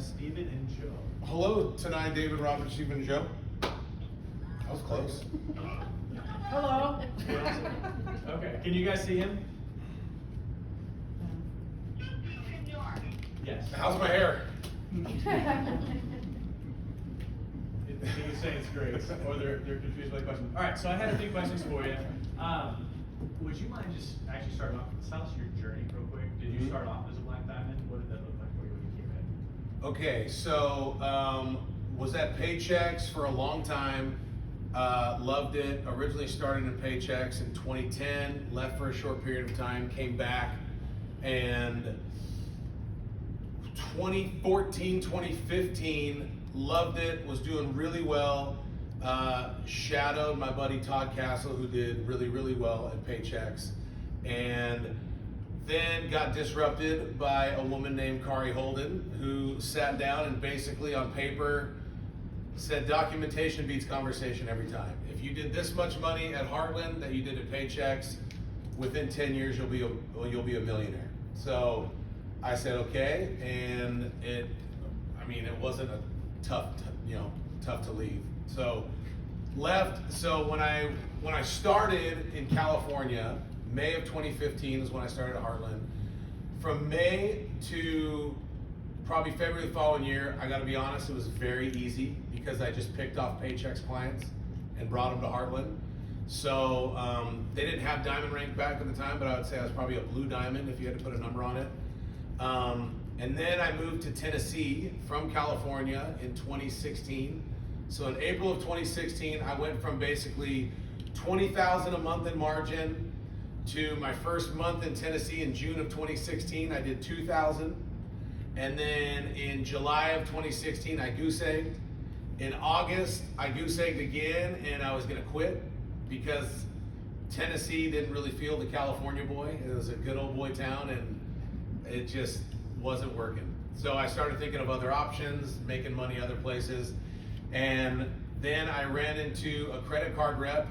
Stephen and Joe. Hello, tonight, David, Robert, Stephen, and Joe. That was close. Hello. Okay, can you guys see him? Yes. How's my hair? He's saying it's great, or they're confused by the question. All right, so I had a few questions for you. Would you mind just actually starting off? Tell us your journey real quick. Did you start off as a black diamond? What did that look like for you when you came in? Okay, so was at Paychecks for a long time. Loved it. Originally started in Paychecks in 2010. Left for a short period of time. Came back, and 2014, 2015, loved it. Was doing really well. Shadowed my buddy Todd Castle, who did really, really well at Paychecks, and then got disrupted by a woman named Kari Holden, who sat down and basically on paper said documentation beats conversation every time. If you did this much money at Heartland that you did at Paychecks, within 10 years you'll be a millionaire. So I said okay, and it wasn't a tough to leave. So left. So when I started in California, May of 2015 is when I started at Heartland. From May to probably February the following year, I got to be honest, it was very easy because I just picked off Paychecks clients and brought them to Heartland. So they didn't have diamond rank back at the time, but I would say I was probably a blue diamond if you had to put a number on it. And then I moved to Tennessee from California in 2016. So in April of 2016, I went from basically $20,000 a month in margin to my first month in Tennessee in June of 2016, I did $2,000. And then in July of 2016, I goose egged. In August, I goose egged again, and I was gonna quit because Tennessee didn't really feel the California boy. It was a good old boy town, and it just wasn't working. So I started thinking of other options, making money other places. And then I ran into a credit card rep,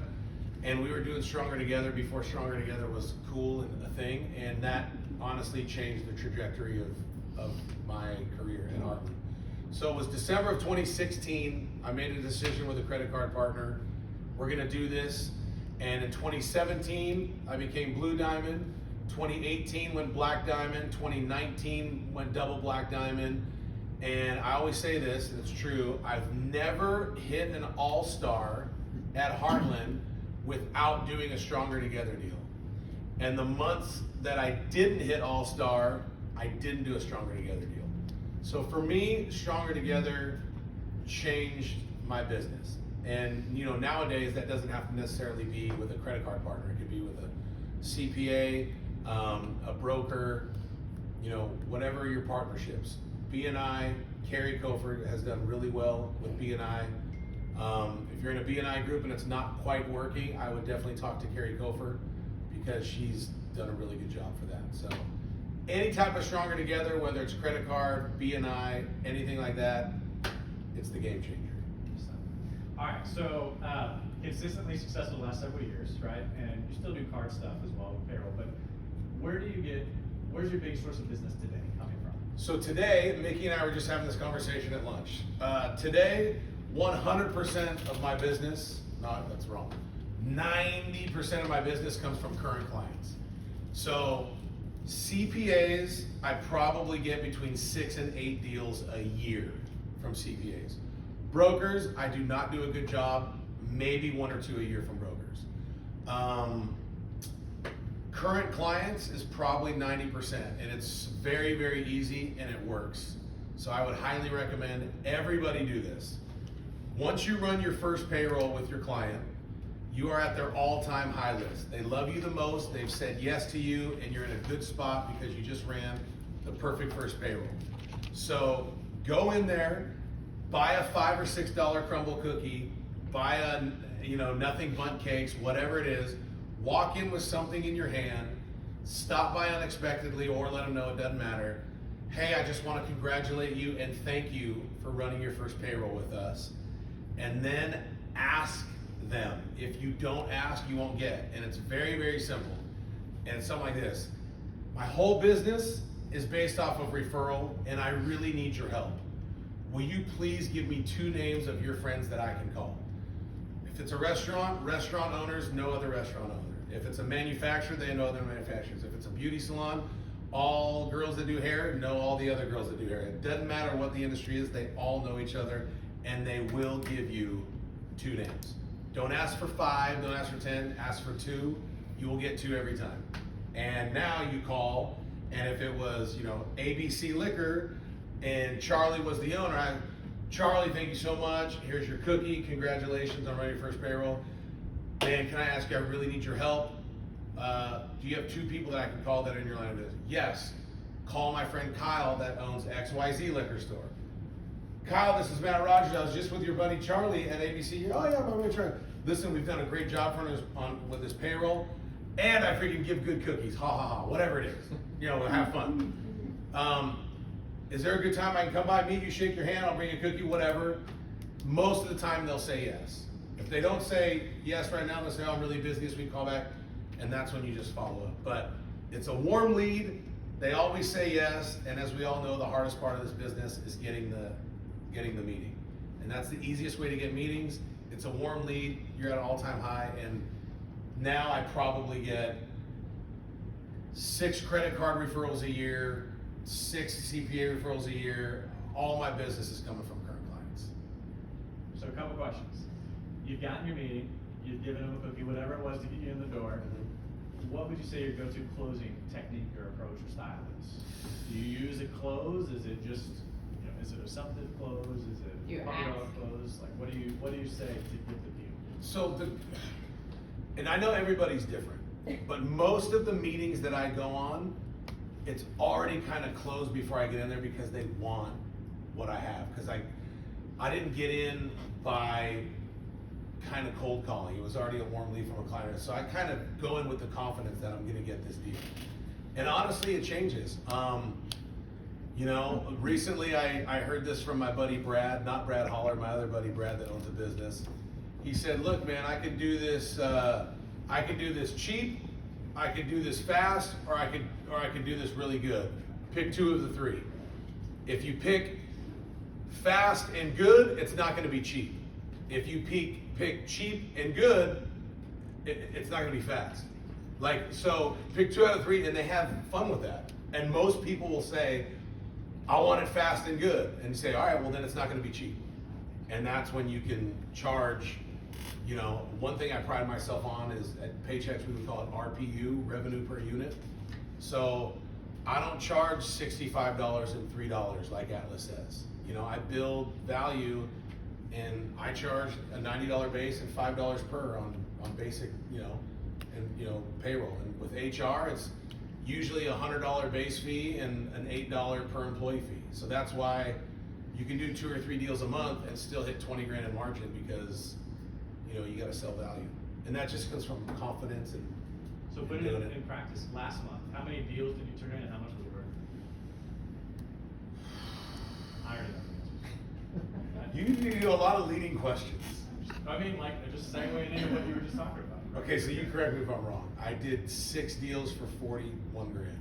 and we were doing Stronger Together before Stronger Together was cool and a thing. And that honestly changed the trajectory of my career in Heartland. So it was December of 2016, I made a decision with a credit card partner. We're gonna do this. And in 2017, I became Blue Diamond. 2018 went Black Diamond. 2019 went Double Black Diamond. And I always say this, and it's true, I've never hit an all-star at Heartland without doing a Stronger Together deal. And the months that I didn't hit all-star, I didn't do a Stronger Together deal. So for me, Stronger Together changed my business. And nowadays that doesn't have to necessarily be with a credit card partner. It could be with a CPA, a broker, whatever your partnerships. BNI, Carrie Cofer has done really well with BNI. If you're in a BNI group and it's not quite working, I would definitely talk to Carrie Cofer because she's done a really good job for that. So any type of Stronger Together, whether it's credit card, BNI, anything like that, it's the game changer. All right, so consistently successful the last several years, right? And you still do card stuff as well with payroll, but where's your biggest source of business today coming from? So today, Mickey and I were just having this conversation at lunch. Today, 100% of my business, no, that's wrong. 90% of my business comes from current clients. So CPAs, I probably get between 6 and 8 deals a year from CPAs. Brokers, I do not do a good job, maybe 1 or 2 a year from brokers. Current clients is probably 90%, and it's very, very easy and it works. So I would highly recommend everybody do this. Once you run your first payroll with your client, you are at their all-time high list. They love you the most, they've said yes to you, and you're in a good spot because you just ran the perfect first payroll. So go in there, buy a $5 or $6 crumble cookie, buy a nothing bundt cakes, whatever it is, walk in with something in your hand, stop by unexpectedly or let them know it doesn't matter. Hey, I just want to congratulate you and thank you for running your first payroll with us. And then ask them. If you don't ask, you won't get. And it's very, very simple. And it's something like this. My whole business is based off of referral, and I really need your help. will you please give me 2 names of your friends that I can call? If it's a restaurant owners know other restaurant owners. If it's a manufacturer, they know other manufacturers. If it's a beauty salon, all girls that do hair know all the other girls that do hair. It doesn't matter what the industry is, they all know each other, and they will give you 2 names. Don't ask for 5, don't ask for 10, ask for 2. You will get 2 every time. And now you call, and if it was, ABC Liquor, and Charlie was the owner, Charlie, thank you so much. Here's your cookie. Congratulations on running your first payroll. Man, can I ask you, I really need your help. Do you have 2 people that I can call that are in your line of business? Yes. Call my friend Kyle that owns XYZ liquor store. Kyle, this is Matt Rogers. I was just with your buddy Charlie at ABC. Oh yeah, my buddy Charlie. Listen, we've done a great job for us with this payroll, and I freaking give good cookies. Ha ha ha. Whatever it is, have fun. Is there a good time I can come by, meet you, shake your hand, I'll bring you a cookie, whatever? Most of the time they'll say yes. If they don't say yes right now, they'll say, oh, I'm really busy this week, call back. And that's when you just follow up. But it's a warm lead. They always say yes. And as we all know, the hardest part of this business is getting the meeting. And that's the easiest way to get meetings. It's a warm lead. You're at an all-time high. And now I probably get 6 credit card referrals a year, 6 CPA referrals a year. All my business is coming from current clients. So a couple questions. You've gotten your meeting, you've given them a cookie, whatever it was to get you in the door. What would you say your go-to closing technique or approach or style is? Do you use a close? Is it just, is it a assumptive close? Is it puppy dog close? Like, what do you say to get the view? So and I know everybody's different, but most of the meetings that I go on, it's already kind of closed before I get in there because they want what I have. Because I didn't get in by kind of cold calling. It was already a warm lead from a client. So I kind of go in with the confidence that I'm going to get this deal. And honestly, it changes. Recently I heard this from my buddy Brad, not Brad Holler, my other buddy Brad that owns a business. He said, look, man, I could do this cheap, I could do this fast, or I could do this really good. Pick 2 of the 3. If you pick fast and good, it's not going to be cheap. If you pick cheap and good, it's not going to be fast. So pick 2 out of 3, and they have fun with that. And most people will say, I want it fast and good. And you say, all right, well then it's not going to be cheap. And that's when you can charge. One thing I pride myself on is at Paychecks, we would call it RPU, revenue per unit. So I don't charge $65 and $3 like Atlas says. I build value, and I charge a $90 base and $5 per on basic, payroll. And with HR, it's usually a $100 base fee and an $8 per employee fee. So that's why you can do 2 or 3 deals a month and still hit 20 grand in margin, because you got to sell value, and that just comes from confidence. And so put it in practice. Last month, how many deals did you turn in, and how much was it worth? I already know the answers. You do a lot of leading questions. I mean, just segueing into what you were just talking about. Okay, so you correct me if I'm wrong. I did 6 deals for 41 grand.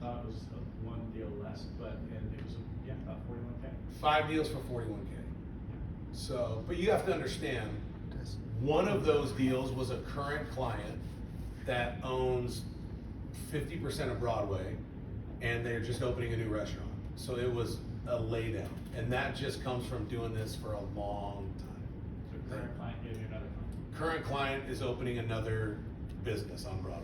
Thought it was 1 deal less, but it was about 41K. 5 deals for 41K. So, but you have to understand, one of those deals was a current client that owns 50% of Broadway, and they're just opening a new restaurant. So it was a laydown, and that just comes from doing this for a long time. So current client gave you another one. Current client is opening another business on Broadway.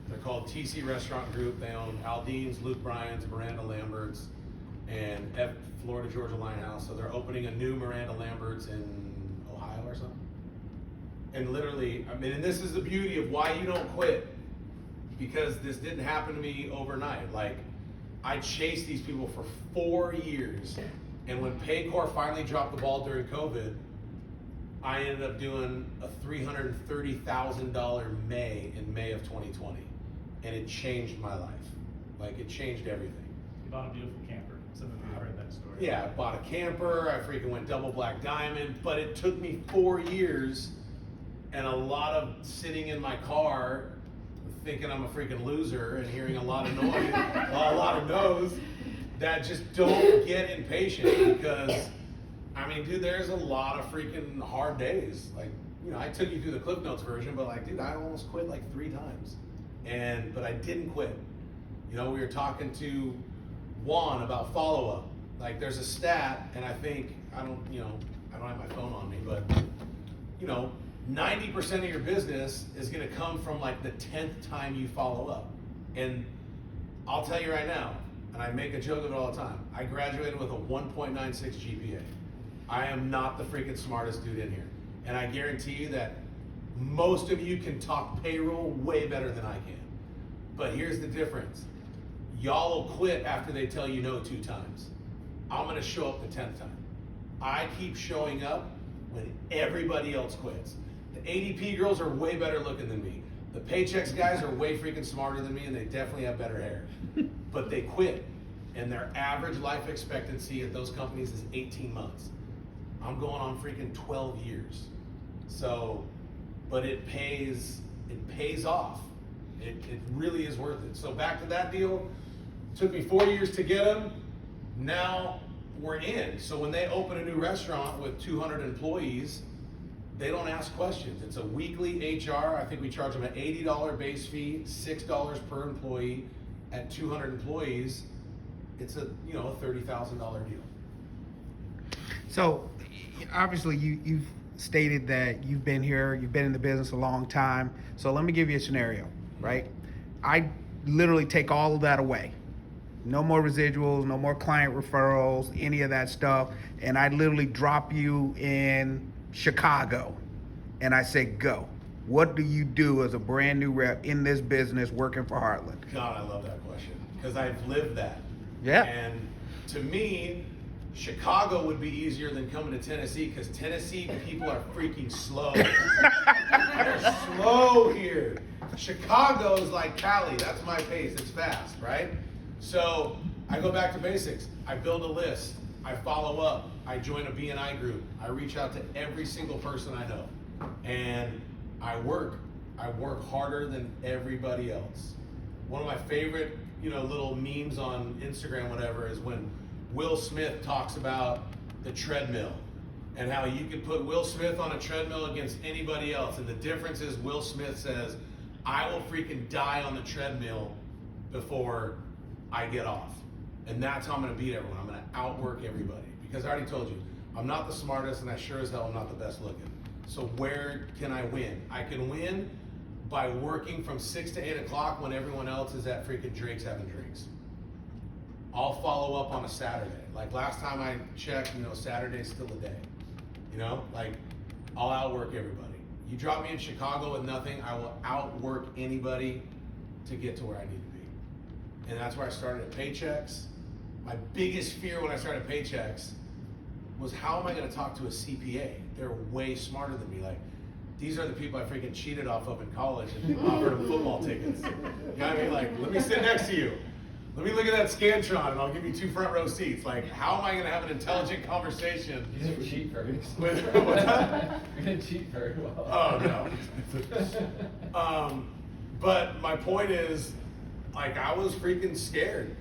They're called TC Restaurant Group. They own Aldine's, Luke Bryan's, Miranda Lambert's, and Florida Georgia Linehouse. So they're opening a new Miranda Lambert's in Ohio or something. And literally, and this is the beauty of why you don't quit, because this didn't happen to me overnight. I chased these people for 4 years, and when Paycor finally dropped the ball during COVID, I ended up doing a $330,000 in May of 2020, and it changed my life. It changed everything. You bought a beautiful camper. Some of you have heard that story. Yeah, I bought a camper. I freaking went double black diamond, but it took me 4 years. And a lot of sitting in my car thinking I'm a freaking loser and hearing a lot of noise, a lot of no's, that just don't get impatient because, I mean, dude, there's a lot of freaking hard days. Like, you know, I took you through the Cliff Notes version, but like, dude, I almost quit like 3 times. But I didn't quit. You know, we were talking to Juan about follow-up. Like, there's a stat, and I think, I don't have my phone on me, but, you know, 90% of your business is gonna come from like the 10th time you follow up. And I'll tell you right now, and I make a joke of it all the time, I graduated with a 1.96 GPA. I am not the freaking smartest dude in here. And I guarantee you that most of you can talk payroll way better than I can. But here's the difference. Y'all will quit after they tell you no 2 times. I'm gonna show up the 10th time. I keep showing up when everybody else quits. The ADP girls are way better looking than me. The Paychex guys are way freaking smarter than me, and they definitely have better hair. But they quit, and their average life expectancy at those companies is 18 months. I'm going on freaking 12 years. So, but it pays off. It really is worth it. So back to that deal, took me 4 years to get them. Now we're in. So when they open a new restaurant with 200 employees, they don't ask questions. It's a weekly HR. I think we charge them an $80 base fee, $6 per employee. At 200 employees, it's a $30,000 deal. So, obviously, you've stated that you've been here, you've been in the business a long time. So let me give you a scenario, right? I literally take all of that away. No more residuals, no more client referrals, any of that stuff. And I literally drop you in Chicago and I say, go. What do you do as a brand new rep in this business working for Heartland? God, I love that question because I've lived that. Yeah. And to me, Chicago would be easier than coming to Tennessee because Tennessee people are freaking slow. They're slow here. Chicago is like Cali. That's my pace. It's fast, right? So I go back to basics. I build a list. I follow up. I join a BNI group. I reach out to every single person I know. And I work harder than everybody else. One of my favorite, little memes on Instagram, whatever, is when Will Smith talks about the treadmill and how you could put Will Smith on a treadmill against anybody else. And the difference is Will Smith says, I will freaking die on the treadmill before I get off. And that's how I'm gonna beat everyone. I'm gonna outwork everybody. Because I already told you, I'm not the smartest and I sure as hell am not the best looking. So where can I win? I can win by working from 6 to 8 o'clock when everyone else is at freaking Drake's having drinks. I'll follow up on a Saturday. Like last time I checked, Saturday's still a day. I'll outwork everybody. You drop me in Chicago with nothing, I will outwork anybody to get to where I need to be. And that's where I started at Paychex. My biggest fear when I started Paychex was how am I gonna talk to a CPA? They're way smarter than me. Like, these are the people I freaking cheated off of in college and offered them football tickets. You know what I mean? Like, let me sit next to you. Let me look at that Scantron and I'll give you 2 front row seats. Like, how am I gonna have an intelligent conversation? You didn't cheat very well. What's that? You didn't cheat very well. Oh, no. But my point is, I was freaking scared.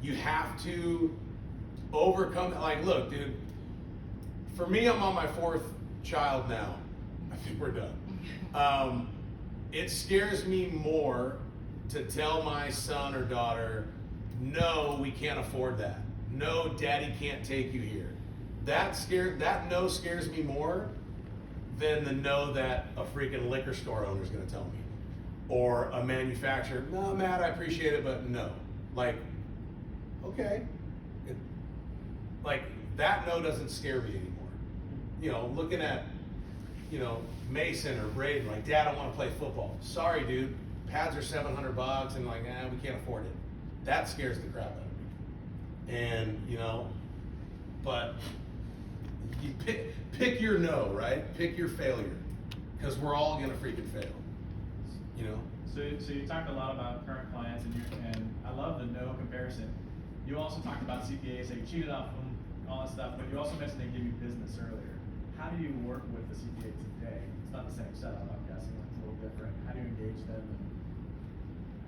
You have to overcome, look, dude, for me, I'm on my 4th child now. I think we're done. It scares me more to tell my son or daughter, no, we can't afford that. No, daddy can't take you here. That no scares me more than the no that a freaking liquor store owner is gonna tell me. Or a manufacturer, no, Matt, I appreciate it, but no. Okay. That no doesn't scare me anymore. Looking at, Mason or Braden, Dad, I want to play football. Sorry, dude. Pads are $700 and we can't afford it. That scares the crap out of me. And, but you pick your no, right? Pick your failure. Because we're all going to freaking fail. So you talked a lot about current clients and I love the no comparison. You also talked about CPAs that you cheated off them, all that stuff, but you also mentioned they give you business earlier. How do you work with the CPA today? It's not the same setup, I'm guessing. It's a little different. How do you engage them? And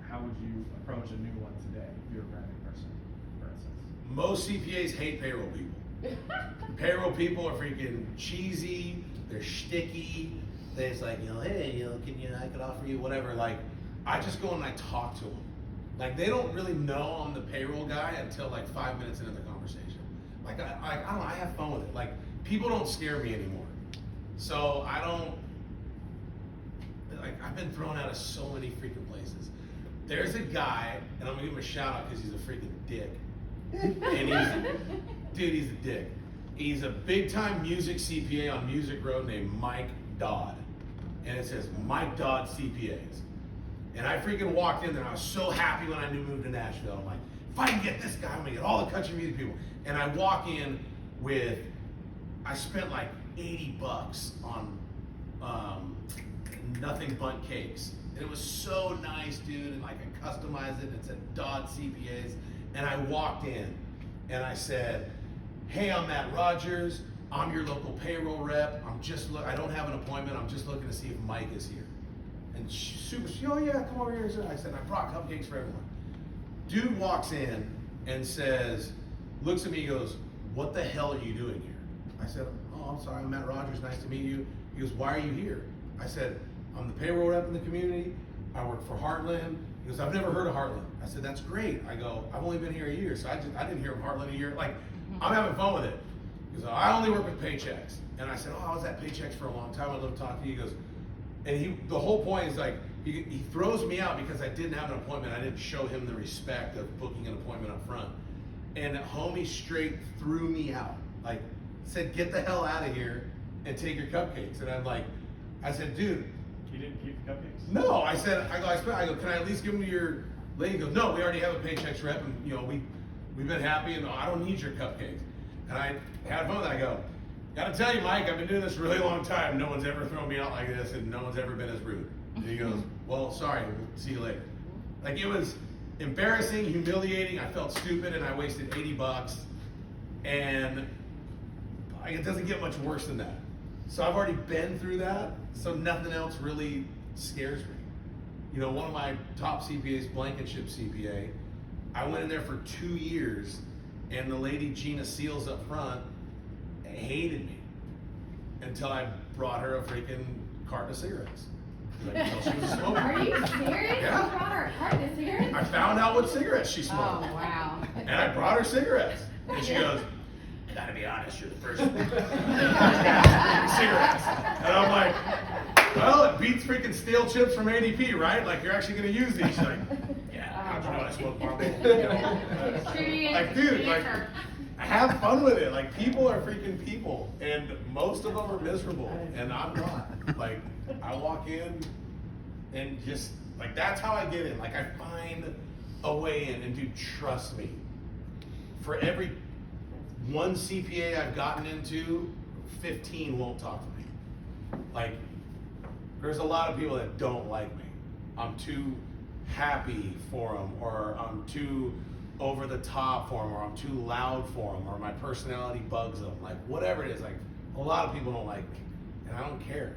how would you approach a new one today if you're a brand new person, for instance? most CPAs hate payroll people. Payroll people are freaking cheesy, they're shticky. They're just like, hey, I could offer you whatever. Like, I just go and I talk to them. Like, they don't really know I'm the payroll guy until like 5 minutes into the conversation. Like, I don't know, I have fun with it. Like, people don't scare me anymore. So I don't, like, I've been thrown out of so many freaking places. There's a guy, and I'm gonna give him a shout out because he's a freaking dick. And he's a dick. He's a big time music CPA on Music Road named Mike Dodd. And it says Mike Dodd CPAs. And I freaking walked in there and I was so happy when I moved to Nashville. I'm like, if I can get this guy, I'm gonna get all the country music people. And I walk in with, I spent like $80 on nothing but cakes. And it was so nice, dude. And like I customized it and it said Dodd CPAs. And I walked in and I said, hey, I'm Matt Rogers. I'm your local payroll rep. I don't have an appointment. I'm just looking to see if Mike is here. And she, oh yeah, come over here. I said, I brought cupcakes for everyone. Dude walks in and says, looks at me, goes, what the hell are you doing here? I said, oh, I'm sorry, I'm Matt Rogers, nice to meet you. He goes, why are you here? I said, I'm the payroll rep in the community. I work for Heartland. He goes, I've never heard of Heartland. I said, that's great. I go, I've only been here a year, so I didn't hear of Heartland a year. Like, I'm having fun with it. He goes, I only work with Paychecks. And I said, oh, I was at Paychecks for a long time. I'd love to talk to you. He goes, and the whole point is like, he throws me out because I didn't have an appointment. I didn't show him the respect of booking an appointment up front. And homie straight threw me out. Like, said, get the hell out of here and take your cupcakes. And I said, dude. You didn't keep the cupcakes? No, I go, can I at least give them to your lady? He goes, no, we already have a Paychecks rep and we've been happy and I don't need your cupcakes. And I had fun with that. I go, gotta tell you, Mike, I've been doing this a really long time. No one's ever thrown me out like this and no one's ever been as rude. And he goes, well, sorry, we'll see you later. Like, it was embarrassing, humiliating. I felt stupid and I wasted $80. And it doesn't get much worse than that. So I've already been through that. So nothing else really scares me. One of my top CPAs, Blankenship CPA, I went in there for 2 years and the lady Gina Seals up front hated me until I brought her a freaking carton of cigarettes. She was a smoker. Are you serious? Yeah. You brought her a carton of cigarettes? I found out what cigarettes she smoked. Oh, wow. And I brought her cigarettes. And she goes, I gotta be honest, you're the first one. Cigarettes. And I'm like, well, it beats freaking stale chips from ADP, right? Like, you're actually gonna use these. She's like, yeah, how'd you know I smoke Marlboro? Like, dude, like, have fun with it. Like, people are freaking people. And most of them are miserable. And I'm not. Like, I walk in and just, like, that's how I get in. Like, I find a way in, and dude, trust me. For every one CPA I've gotten into, 15 won't talk to me. Like, there's a lot of people that don't like me. I'm too happy for them, or I'm too over the top for them, or I'm too loud for them, or my personality bugs them. Like, whatever it is, like, a lot of people don't like me, and I don't care.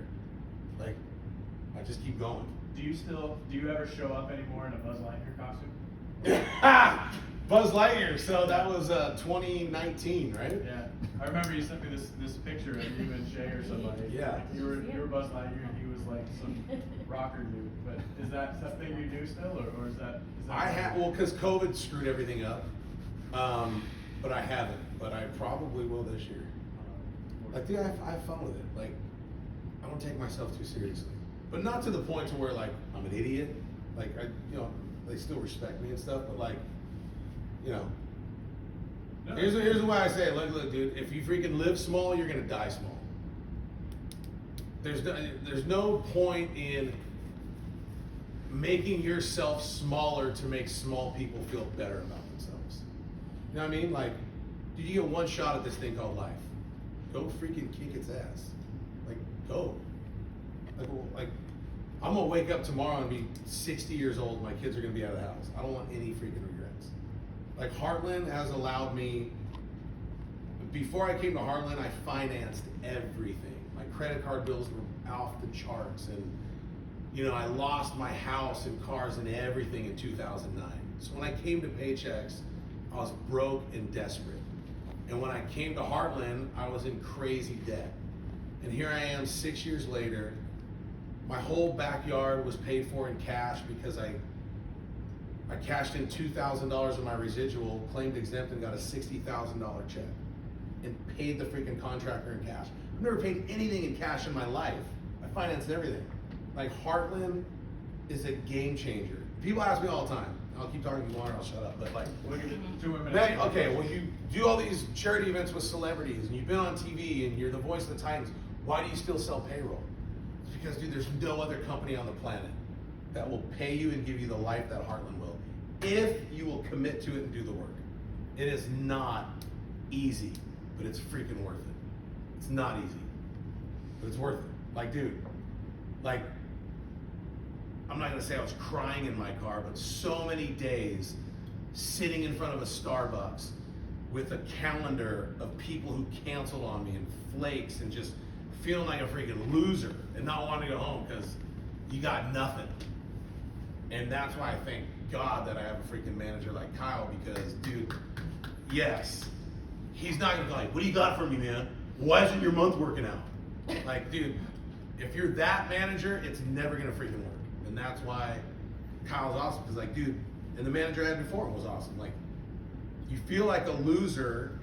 Like, I just keep going. Do you ever show up anymore in a Buzz Lightyear costume? Buzz Lightyear, so that was 2019, right? Yeah. I remember you sent me this picture of you and Shay or somebody. Yeah. Like, you were Buzz Lightyear and he was like some rocker dude. But is that something you do still, or is that? Well, because COVID screwed everything up. But I haven't. But I probably will this year. Like, dude, I have fun with it. Like, I don't take myself too seriously. But not to the point to where, like, I'm an idiot. Like, they still respect me and stuff, but like, No. Here's the way I say it. Look, dude, if you freaking live small, you're gonna die small. There's no point in making yourself smaller to make small people feel better about themselves. You know what I mean? Like, dude, you get one shot at this thing called life. Go freaking kick its ass. Like, go. Like, I'm gonna wake up tomorrow and be 60 years old. My kids are gonna be out of the house. I don't want any freaking regrets. Like, Heartland has allowed me. Before I came to Heartland, I financed everything. My credit card bills were off the charts, and I lost my house and cars and everything in 2009. So when I came to Paychecks, I was broke and desperate. And when I came to Heartland, I was in crazy debt. And here I am 6 years later. My whole backyard was paid for in cash because I cashed in $2,000 of my residual, claimed exempt, and got a $60,000 check, and paid the freaking contractor in cash. I've never paid anything in cash in my life. I financed everything. Like, Heartland is a game changer. People ask me all the time. I'll keep talking to you longer, I'll shut up. But like, Look at the 2 minutes. man, okay, well, you do all these charity events with celebrities, and you've been on TV, and you're the voice of the Titans. Why do you still sell payroll? It's because, dude, there's no other company on the planet that will pay you and give you the life that Heartland will, if you will commit to it and do the work. It is not easy, but it's freaking worth it. It's not easy, but it's worth it. Like, dude, like, I'm not gonna say I was crying in my car, but so many days sitting in front of a Starbucks with a calendar of people who canceled on me and flakes and just feeling like a freaking loser and not wanting to go home because you got nothing. And that's why I thank God that I have a freaking manager like Kyle, because, dude, yes, he's not gonna be like, what do you got for me, man? Why isn't your month working out? Like, dude, if you're that manager, it's never gonna freaking work. And that's why Kyle's awesome, because, like, dude, and the manager I had before him was awesome. Like, you feel like a loser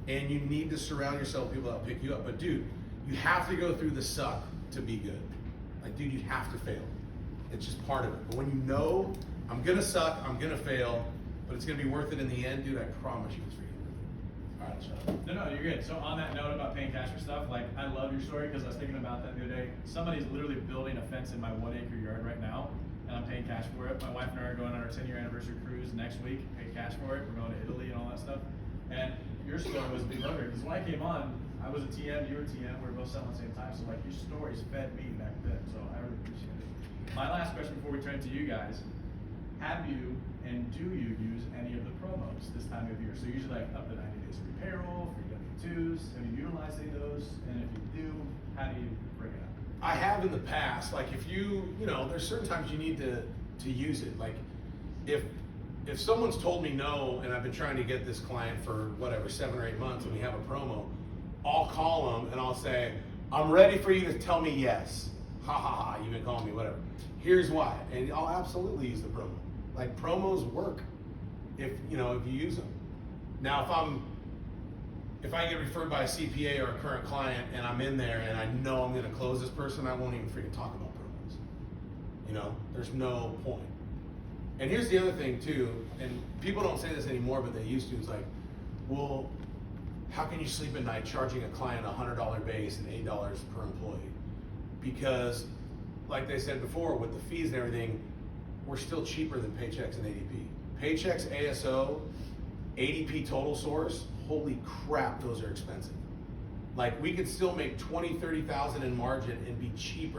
and you need to surround yourself with people that'll pick you up. But, dude, you have to go through the suck to be good. Like, dude, you have to fail. It's just part of it. But when you know, I'm gonna suck, I'm gonna fail, but it's gonna be worth it in the end, dude, I promise you it's freaking worth it. All right, shut up. No, you're good. So on that note about paying cash for stuff, like, I love your story because I was thinking about that the other day. Somebody's literally building a fence in my 1 acre yard right now, and I'm paying cash for it. My wife and I are going on our 10-year anniversary cruise next week, paid cash for it. We're going to Italy and all that stuff. And your story was a big motivator, because when I came on, I was a TM, you were a TM, we were both selling at the same time. So, like, your stories fed me back then, so I really appreciate it. My last question before we turn to you guys: have you and do you use any of the promos this time of year? So usually like up to 90 days free payroll, free W-2s. Have you utilized any of those? And if you do, how do you bring it up? I have in the past. Like, if you know, there's certain times you need to use it. Like, if someone's told me no, and I've been trying to get this client for whatever 7 or 8 months, and we have a promo, I'll call them and I'll say, I'm ready for you to tell me yes. Ha ha ha, you've been calling me, whatever. Here's why. And I'll absolutely use the promo. Like, promos work if you use them. Now, if I get referred by a CPA or a current client and I'm in there and I know I'm gonna close this person, I won't even freaking talk about promos. You know, there's no point. And here's the other thing too, and people don't say this anymore, but they used to. It's like, well, how can you sleep at night charging a client $100 base and $8 per employee? Because, like they said before, with the fees and everything, we're still cheaper than Paychex and ADP. Paychex, ASO, ADP Total Source, holy crap, those are expensive. Like, we could still make 20, 30,000 in margin and be cheaper